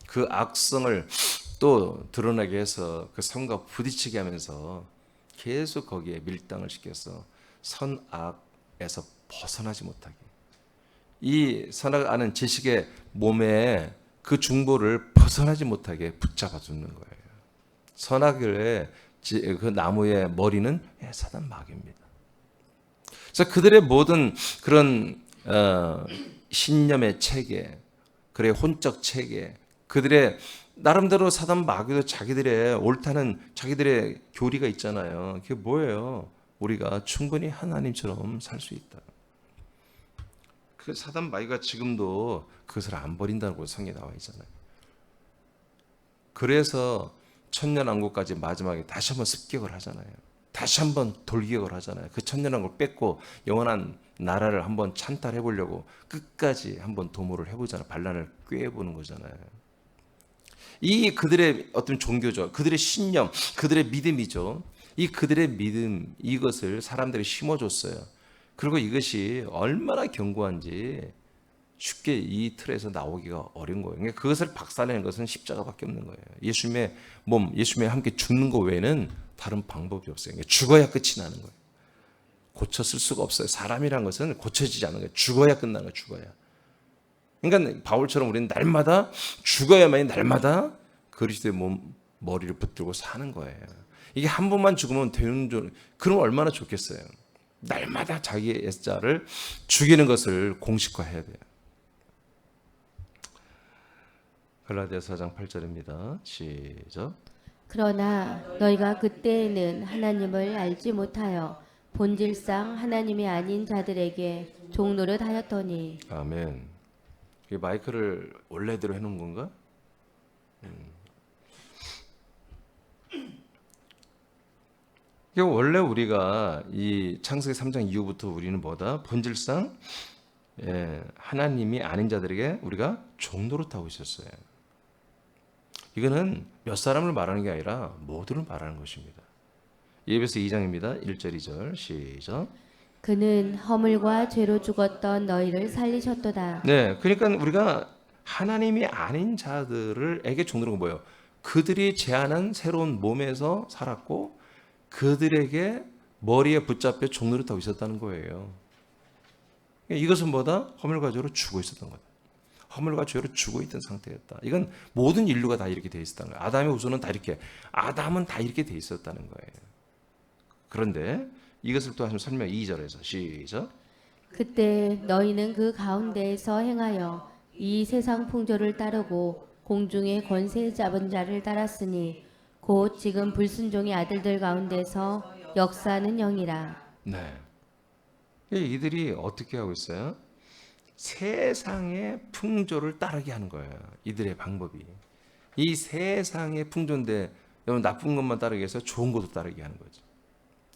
그 악성을 또 드러나게 해서 그 성과 부딪히게 하면서 계속 거기에 밀당을 시켜서 선악에서 벗어나지 못하게. 이 선악을 아는 지식의 몸에 그 중보를 벗어나지 못하게 붙잡아 두는 거예요. 선악의 그 나무의 머리는 사단 마귀입니다. 그래서 그들의 모든 그런 신념의 체계, 그의 혼적 체계, 그들의 나름대로 사단 마귀도 자기들의 옳다는 자기들의 교리가 있잖아요. 그게 뭐예요? 우리가 충분히 하나님처럼 살 수 있다. 그 사단 마귀가 지금도 그것을 안 버린다고 성경에 나와 있잖아요. 그래서 천년왕국까지 마지막에 다시 한번 습격을 하잖아요. 다시 한번 돌격을 하잖아요. 그 천년왕국을 뺏고 영원한 나라를 한번 찬탈해 보려고 끝까지 한번 도모를 해보잖아요. 반란을 꾀해보는 거잖아요. 이 그들의 어떤 종교죠. 그들의 신념, 그들의 믿음이죠. 이 그들의 믿음, 이것을 사람들이 심어줬어요. 그리고 이것이 얼마나 견고한지 쉽게 이 틀에서 나오기가 어려운 거예요. 그러니까 그것을 박살내는 것은 십자가밖에 없는 거예요. 예수님의 몸, 예수님과 함께 죽는 것 외에는 다른 방법이 없어요. 그러니까 죽어야 끝이 나는 거예요. 고쳤을 수가 없어요. 사람이란 것은 고쳐지지 않는 거예요. 죽어야 끝나는 거예요. 죽어야. 그러니까 바울처럼 우리는 날마다 죽어야만이 날마다 그리스도의 몸, 머리를 붙들고 사는 거예요. 이게 한 번만 죽으면 되는 줄, 그럼 얼마나 좋겠어요. 날마다 자기의 옛자를 죽이는 것을 공식화해야 돼요. 갈라디아서 4장 8절입니다. 시작. 그러나 너희가 그때에는 하나님을 알지 못하여 본질상 하나님이 아닌 자들에게 종노릇 하였더니. 아멘. 이 마이크를 원래대로 해놓은 건가? 이게 원래 우리가 이 창세기 3장 이후부터 우리는 뭐다? 본질상 하나님이 아닌 자들에게 우리가 종노릇하고 있었어요. 이거는 몇 사람을 말하는 게 아니라 모두를 말하는 것입니다. 예배서 2장입니다. 1절 2절 시작. 그는 허물과 죄로 죽었던 너희를 살리셨도다. 네, 그러니까 우리가 하나님이 아닌 자들에게 종노릇한 건 뭐예요? 그들이 제안한 새로운 몸에서 살았고 그들에게 머리에 붙잡혀 종노릇하고 있었다는 거예요. 이것은 뭐다? 허물과 죄로 죽어 있었던 거다. 허물과 죄로 죽어 있던 상태였다. 이건 모든 인류가 다 이렇게 돼 있었다는 거예요. 아담의 후손은 다 이렇게, 아담은 다 이렇게 돼 있었다는 거예요. 그런데 이것을 또 한번 설명 2절에서 시작. 그때 너희는 그 가운데에서 행하여 이 세상 풍조를 따르고 공중의 권세 잡은 자를 따랐으니 곧 지금 불순종의 아들들 가운데서 역사하는 영이라. 네. 이들이 어떻게 하고 있어요? 세상의 풍조를 따르게 하는 거예요. 이들의 방법이. 이 세상의 풍조인데 여러분 나쁜 것만 따르기 위해서 좋은 것도 따르게 하는 거죠.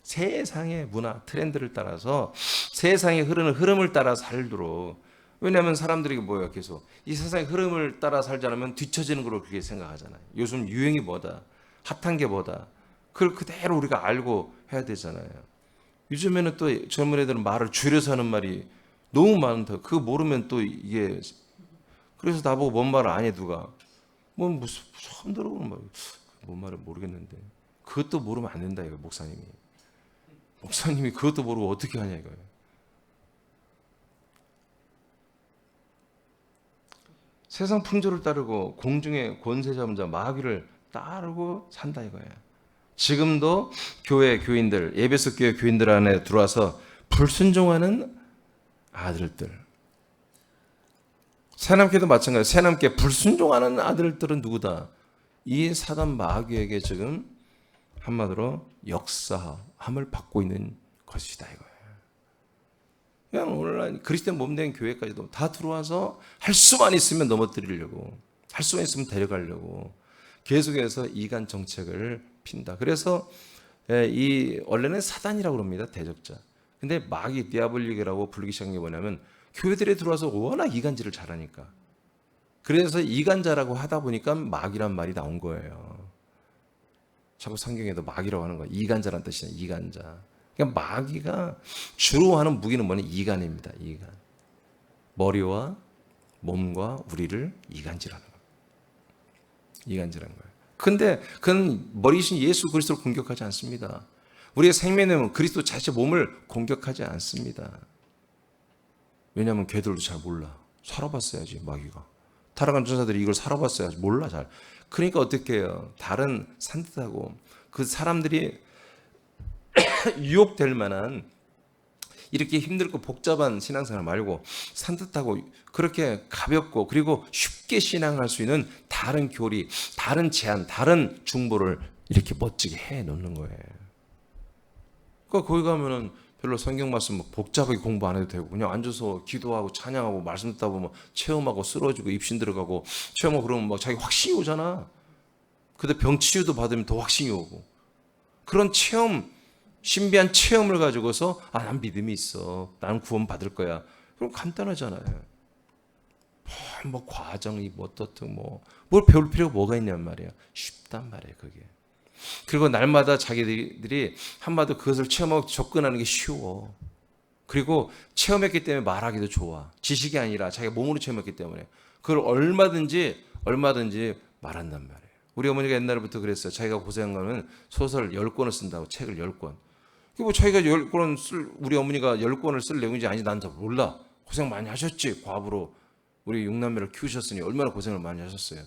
세상의 문화, 트렌드를 따라서 세상의 흐르는 흐름을 따라 살도록. 왜냐하면 사람들이 뭐예요? 계속 이 세상의 흐름을 따라 살지 않으면 뒤처지는 걸로 그렇게 생각하잖아요. 요즘 유행이 뭐다? 핫한 게 뭐다? 그걸 그대로 우리가 알고 해야 되잖아요. 요즘에는 또 젊은 애들은 말을 줄여서 하는 말이 너무 많다. 그거 모르면 또 이게 그래서 나보고 뭔 말을 안 해 누가 뭐 무슨 처음 들어보는 말, 뭔 말을 모르겠는데 그것도 모르면 안 된다 이거 목사님이 그것도 모르고 어떻게 하냐 이거예요. 세상 풍조를 따르고 공중의 권세 잡은 자 마귀를 따르고 산다 이거예요. 지금도 교회 교인들, 에베소 교회 교인들 안에 들어와서 불순종하는 아들들. 새남교도 마찬가지예요. 새남교 불순종하는 아들들은 누구다? 이 사단 마귀에게 지금 한마디로 역사함을 받고 있는 것이다 이거예요. 그냥 오늘날 그리스도인 몸된 교회까지도 다 들어와서 할 수만 있으면 넘어뜨리려고, 할 수만 있으면 데려가려고 계속해서 이간 정책을 핀다. 그래서 이 원래는 사단이라고 그럽니다. 대적자. 근데 마귀 디아블릭이라고 부르기 시작한 게 뭐냐면 교회들에 들어와서 워낙 이간질을 잘하니까. 그래서 이간자라고 하다 보니까 마귀란 말이 나온 거예요. 자꾸 성경에도 마귀라고 하는 거예요. 이간자란 뜻이냐, 이간자. 그러니까 마귀가 주로 하는 무기는 뭐냐? 이간입니다. 이간. 머리와 몸과 우리를 이간질하는 거예요. 이간질하는 거예요. 근데 그건 머리이신 예수 그리스도를 공격하지 않습니다. 우리의 생명은 그리스도 자체 몸을 공격하지 않습니다. 왜냐하면 걔들도 잘 몰라. 살아봤어야지 마귀가. 타락한 전사들이 이걸 살아봤어야지 몰라 잘. 그러니까 어떻게 해요? 다른 산뜻하고 그 사람들이 유혹될 만한 이렇게 힘들고 복잡한 신앙생활 말고 산뜻하고 그렇게 가볍고 그리고 쉽게 신앙할 수 있는 다른 교리, 다른 제안, 다른 중보를 이렇게 멋지게 해놓는 거예요. 그러니까 거기 가면은 별로 성경 말씀 복잡하게 공부 안 해도 되고 그냥 앉아서 기도하고 찬양하고 말씀 듣다 보면 체험하고 쓰러지고 입신 들어가고 체험하고 그러면 막 자기 확신이 오잖아. 근데 병 치유도 받으면 더 확신이 오고 그런 체험, 신비한 체험을 가지고서 난 믿음이 있어. 나는 구원 받을 거야. 그럼 간단하잖아요. 뭐 과정이 뭐 어떻든 뭘 배울 필요가 뭐가 있냔 말이야. 쉽단 말이에요 그게. 그리고 날마다 자기들이 한마디로 그것을 체험하고 접근하는 게 쉬워. 그리고 체험했기 때문에 말하기도 좋아. 지식이 아니라 자기가 몸으로 체험했기 때문에 그걸 얼마든지 말한단 말이에요. 우리 어머니가 옛날부터 그랬어요. 자기가 고생한 거는 소설 10권을 쓴다고 책을 10권. 뭐 자기가 10권을 우리 어머니가 10권을 쓸 내용인지 아닌지 난 잘 몰라. 고생 많이 하셨지. 과부로 우리 6남매를 키우셨으니 얼마나 고생을 많이 하셨어요.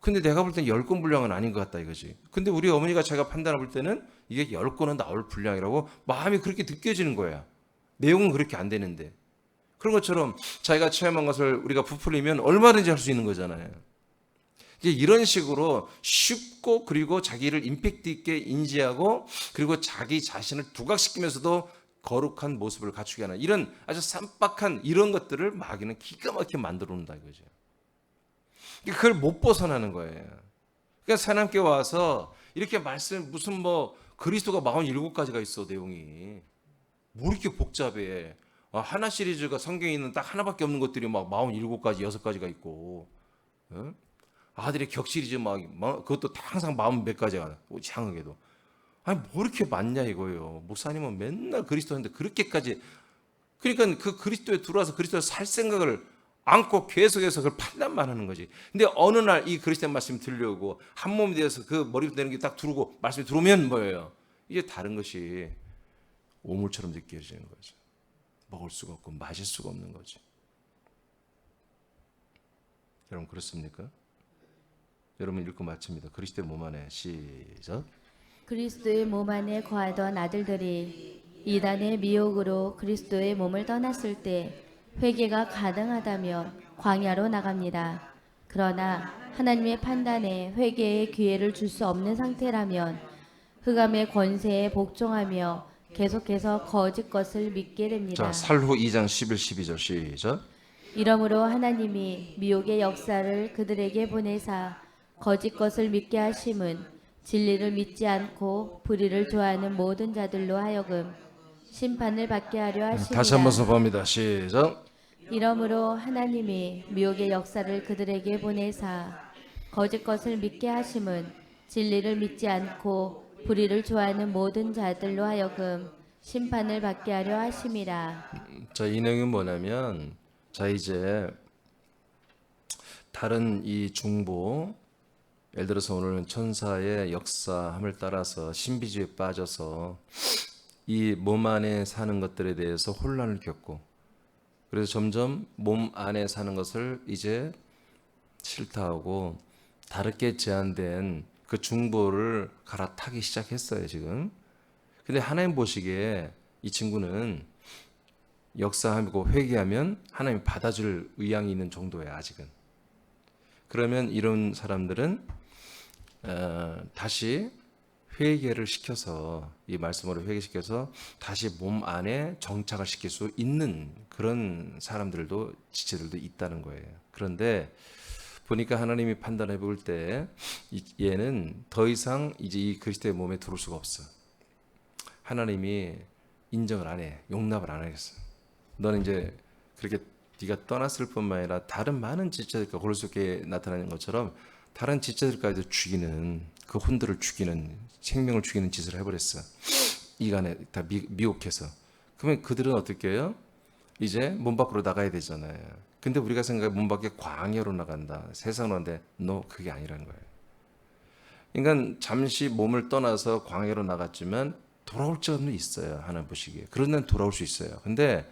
근데 내가 볼 때는 10권 분량은 아닌 것 같다 이거지. 근데 우리 어머니가 자기가 판단해 볼 때는 이게 10권은 나올 분량이라고 마음이 그렇게 느껴지는 거야. 내용은 그렇게 안 되는데. 그런 것처럼 자기가 체험한 것을 우리가 부풀리면 얼마든지 할 수 있는 거잖아요. 이제 이런 식으로 쉽고 그리고 자기를 임팩트 있게 인지하고 그리고 자기 자신을 부각시키면서도 거룩한 모습을 갖추게 하는 이런 아주 쌈박한 이런 것들을 마귀는 기가 막히게 만들어 놓는다 이거죠. 그걸 못 벗어나는 거예요. 그러니까 사람께 와서 이렇게 말씀 무슨 그리스도가 47가지가 있어, 내용이. 뭐 이렇게 복잡해. 하나 시리즈가 성경에 있는 딱 하나밖에 없는 것들이 막 47가지, 6가지가 있고. 어? 아들의 격 시리즈 그것도 항상 40몇 가지가 이상하게도. 아니 뭐 이렇게 많냐 이거예요. 목사님은 맨날 그리스도인데 그렇게까지. 그러니까 그 그리스도에 들어와서 그리스도에 살 생각을 안고 계속해서 그걸 판단만 하는 거지. 근데 어느 날 이 그리스도의 말씀이 들려오고 한 몸이 되어서 그 머리부터 내는 게 딱 들어오고 말씀이 들어오면 뭐예요? 이제 다른 것이 오물처럼 느껴지는 거죠. 먹을 수가 없고 마실 수가 없는 거지. 여러분 그렇습니까? 여러분 읽고 마칩니다. 그리스도의 몸 안에 시작. 그리스도의 몸 안에 거하던 아들들이 이단의 미혹으로 그리스도의 몸을 떠났을 때 회개가 가능하다면 광야로 나갑니다. 그러나 하나님의 판단에 회개의 기회를 줄 수 없는 상태라면 흑암의 권세에 복종하며 계속해서 거짓 것을 믿게 됩니다. 자, 살후 2장 11, 12절 시작. 이러므로 하나님이 미혹의 역사를 그들에게 보내사 거짓 것을 믿게 하심은 진리를 믿지 않고 불의를 좋아하는 모든 자들로 하여금 심판을 받게 하려 하심이라. 다시 한번 선포합니다. 시작. 이러므로 하나님이 미혹의 역사를 그들에게 보내사 거짓 것을 믿게 하심은 진리를 믿지 않고 불의를 좋아하는 모든 자들로 하여금 심판을 받게 하려 하심이라. 자, 이 내용은 뭐냐면, 자 이제 다른 이 중보, 예를 들어서 오늘은 천사의 역사함을 따라서 신비주의에 빠져서 이 몸 안에 사는 것들에 대해서 혼란을 겪고, 그래서 점점 몸 안에 사는 것을 이제 싫다하고 다르게 제한된 그 중보를 갈아타기 시작했어요 지금. 근데 하나님 보시기에 이 친구는 역사하고 회개하면 하나님이 받아줄 의향이 있는 정도예요 아직은. 그러면 이런 사람들은 다시 회개를 시켜서, 이 말씀으로 회개시켜서 다시 몸 안에 정착을 시킬 수 있는 그런 사람들도, 지체들도 있다는 거예요. 그런데 보니까 하나님이 판단해 볼 때 얘는 더 이상 이제 이 그리스도의 몸에 들어올 수가 없어. 하나님이 인정을 안 해. 용납을 안 하겠어. 너는 이제 그렇게 네가 떠났을 뿐만 아니라 다른 많은 지체들과 고로스게 나타나는 것처럼 다른 지체들까지도 죽이는, 그 혼들을 죽이는, 생명을 죽이는 짓을 해버렸어. 이간에 다 미혹해서. 그러면 그들은 어떻게 해요? 이제 몸 밖으로 나가야 되잖아요. 근데 우리가 생각해 몸 밖에 광야로 나간다, 세상으로 하는데 그게 아니라는 거예요. 그러니까 잠시 몸을 떠나서 광야로 나갔지만 돌아올 적은 있어요. 하나님 보시기에. 그런 데는 돌아올 수 있어요. 근데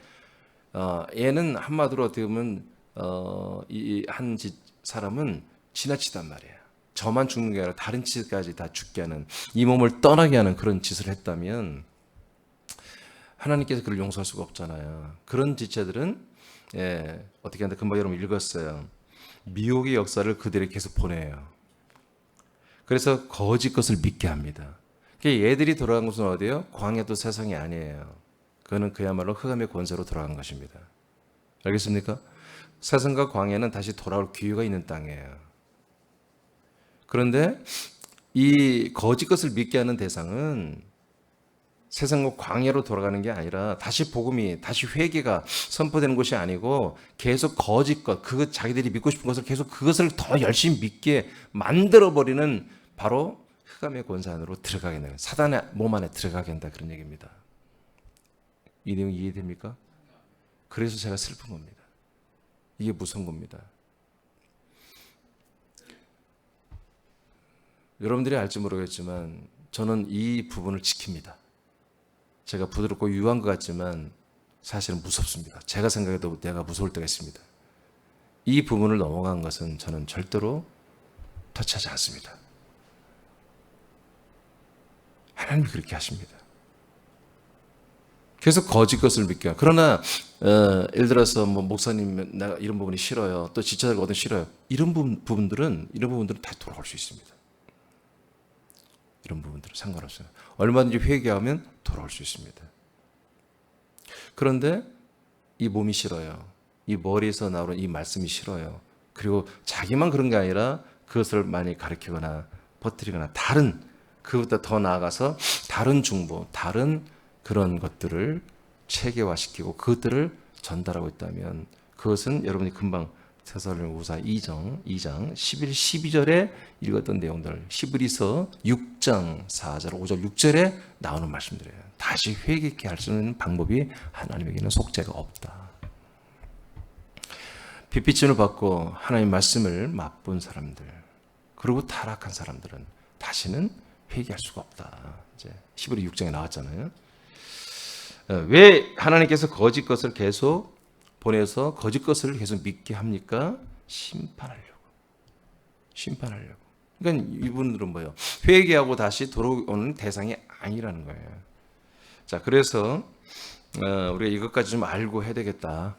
얘는 한마디로 어떻게 보면 이 한 사람은 지나치단 말이에요. 저만 죽는 게 아니라 다른 짓까지 다 죽게 하는, 이 몸을 떠나게 하는 그런 짓을 했다면 하나님께서 그를 용서할 수가 없잖아요. 그런 지체들은 어떻게 하는데 금방 여러분 읽었어요. 미혹의 역사를 그들에게 계속 보내요. 그래서 거짓 것을 믿게 합니다. 얘들이 돌아간 곳은 어디예요? 광야도 세상이 아니에요. 그거는 그야말로 흑암의 권세로 돌아간 것입니다. 알겠습니까? 세상과 광야는 다시 돌아올 기회가 있는 땅이에요. 그런데 이 거짓 것을 믿게 하는 대상은 세상과 광야로 돌아가는 게 아니라 다시 복음이, 다시 회개가 선포되는 것이 아니고 계속 거짓 것, 그것 자기들이 믿고 싶은 것을 계속 그것을 더 열심히 믿게 만들어버리는 바로 흑암의 권세 안으로 들어가게 된다. 사단의 몸 안에 들어가게 된다. 그런 얘기입니다. 이 내용 이해됩니까? 그래서 제가 슬픈 겁니다. 이게 무서운 겁니다. 여러분들이 알지 모르겠지만 저는 이 부분을 지킵니다. 제가 부드럽고 유한 것 같지만 사실은 무섭습니다. 제가 생각해도 내가 무서울 때가 있습니다. 이 부분을 넘어간 것은 저는 절대로 터치하지 않습니다. 하나님이 그렇게 하십니다. 계속 거짓 것을 믿게. 그러나 예를 들어서 뭐 목사님 내가 이런 부분이 싫어요. 또 지체들 거든 싫어요. 이런 부분들은 다 돌아올 수 있습니다. 이런 부분들은 상관없어요. 얼마든지 회개하면 돌아올 수 있습니다. 그런데 이 몸이 싫어요. 이 머리에서 나오는 이 말씀이 싫어요. 그리고 자기만 그런 게 아니라 그것을 많이 가르치거나 퍼뜨리거나 다른, 그것보다 더 나아가서 다른 중보, 다른 그런 것들을 체계화시키고 그것들을 전달하고 있다면 그것은 여러분이 금방 테살로니가후서 2장 11, 12절에 읽었던 내용들, 히브리서 6장 4절, 5절, 6절에 나오는 말씀들이에요. 다시 회개케 할 수 있는 방법이 하나님에게는 속죄가 없다. 빛비침을 받고 하나님 말씀을 맛본 사람들, 그리고 타락한 사람들은 다시는 회개할 수가 없다. 이제 히브리 6장에 나왔잖아요. 왜 하나님께서 거짓 것을 계속 보내서 거짓 것을 계속 믿게 합니까? 심판하려고. 그러니까 이분들은 뭐예요? 회개하고 다시 돌아오는 대상이 아니라는 거예요. 자, 그래서 우리가 이것까지 좀 알고 해야 되겠다.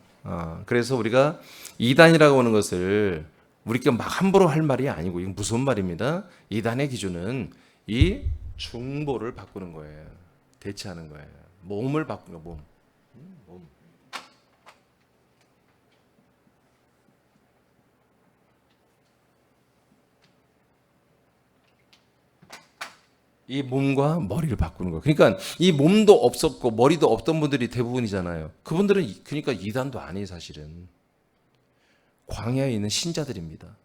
그래서 우리가 이단이라고 하는 것을 우리가 막 함부로 할 말이 아니고 이건 무서운 말입니다. 이단의 기준은 이 중보를 바꾸는 거예요. 대체하는 거예요. 몸을 바꾸는 거, 몸. 이 몸과 머리를 바꾸는 거예요. 그러니까 이 몸도 없었고 머리도 없던 분들이 대부분이잖아요. 그분들은 그러니까 이단도 아니에요, 사실은. 광야에 있는 신자들입니다.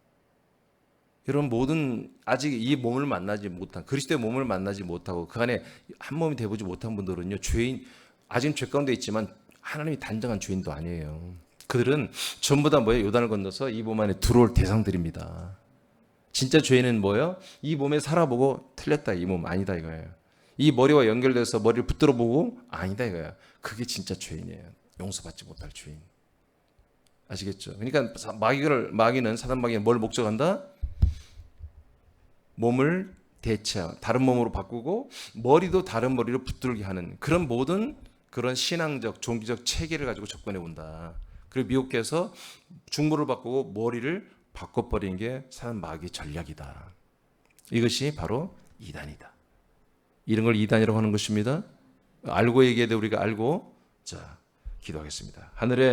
여러분 모든 아직 이 몸을 만나지 못한 그리스도의 몸을 만나지 못하고 그 안에 한 몸이 되보지 못한 분들은요, 죄인, 아직은 죄 가운데 있지만 하나님이 단정한 죄인도 아니에요. 그들은 전부 다 뭐예요? 요단을 건너서 이 몸 안에 들어올 대상들입니다. 진짜 죄인은 뭐예요? 이 몸에 살아보고 틀렸다, 이 몸 아니다 이거예요. 이 머리와 연결돼서 머리를 붙들어 보고 아니다 이거예요. 그게 진짜 죄인이에요. 용서받지 못할 죄인. 아시겠죠? 그러니까 마귀는 사단 마귀는 뭘 목적한다? 몸을 대체하고 다른 몸으로 바꾸고 머리도 다른 머리로 붙들게 하는 그런 모든 그런 신앙적 종교적 체계를 가지고 접근해 온다. 그리고 미혹해서 중보를 바꾸고 머리를 바꿔버리는 게 사단 마귀의 전략이다. 이것이 바로 이단이다. 이런 걸 이단이라고 하는 것입니다. 알고 얘기해야 돼. 우리가 알고. 자, 기도하겠습니다. 하늘에